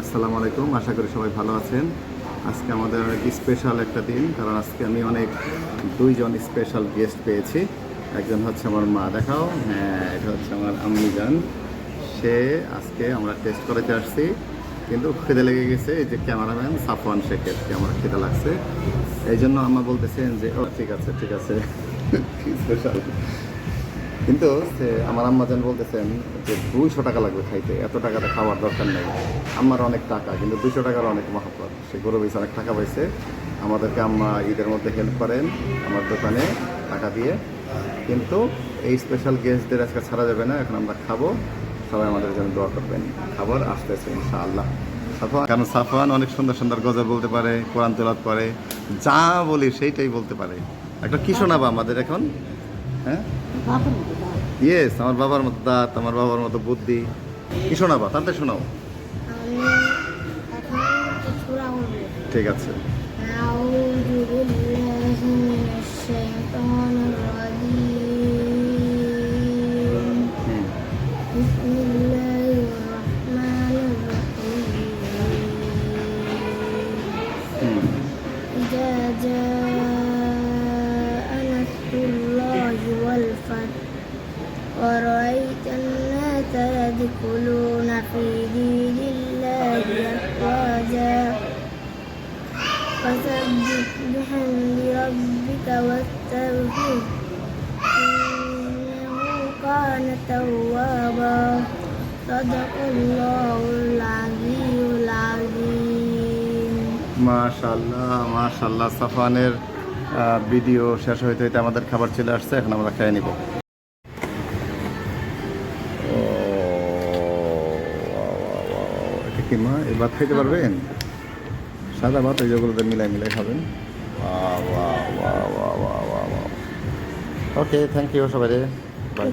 আসসালামু আলাইকুম, আশা করি সবাই ভালো আছেন। আজকে আমাদের অনেক স্পেশাল একটা দিন, কারণ আজকে আমি অনেক দুইজন স্পেশাল গেস্ট পেয়েছি। একজন হচ্ছে আমার মা, দেখাও, হ্যাঁ এটা হচ্ছে আমার আম্মি জান। সে আজকে আমরা টেস্ট করাতে আসছি, কিন্তু খিদে লেগে গেছে। এই যে ক্যামেরাম্যান সাফওয়ান শেখের আমার খিদে লাগছে, এই জন্য আম্মা বলতেছেন যে ও ঠিক আছে ঠিক আছে স্পেশাল। কিন্তু সে আমার আম্মা যেন বলতেছেন যে 200 টাকা লাগবে খাইতে, এত টাকাতে খাওয়ার দরকার নেই। আমার অনেক টাকা, কিন্তু 200 টাকার অনেক মহাপত। সে গরু বেশি অনেক টাকা পাইছে। আমাদেরকে আম্মা ঈদের মধ্যে হেল্প করেন আমার দোকানে টাকা দিয়ে। কিন্তু এই স্পেশাল গেস্টদের আজকে ছাড়া যাবে না, এখন আমরা খাবো। সবাই আমাদের জন্য দোয়া করবেন। খাবার আসতেছে ইনশাআল্লাহ। সাফওয়ান, কারণ সাফওয়ান অনেক সুন্দর সুন্দর গজল বলতে পারে, কোরআন তেলাওয়াত করে, যা বলি সেইটাই বলতে পারে। একটা কি শোনাবা আমাদের এখন? হ্যাঁ, ইয়েস, আমার বাবার মতো দাঁত, আমার বাবার মতো বুদ্ধি। কি শোনাবা? তাড়াতাড়ি শোনাও। ঠিক আছে। أعوذ بالله من الشيطان الرجيم بسم الله الرحمن الرحيم إذا جاء نصر الله والفتح ورأيت الناس يدخلون في دين الله أفواجا فسبح بحمد ربك واستغفره إنه كان توابا صدق الله العلي العظيم মাশাআল্লাহ মাশাআল্লাহ। সাফওয়ানের ভিডিও শেষ হইতে হইতে আমাদের খাবার চলে আসছে, এখন আমরা খেয়ে নিব। এটা কি মা, এই ভাত খাইতে পারবেন? সাদা ভাত, ওই যেগুলোতে মিলাই মিলাই খাবেন। ওকে, থ্যাংক ইউ সবাই, বাই।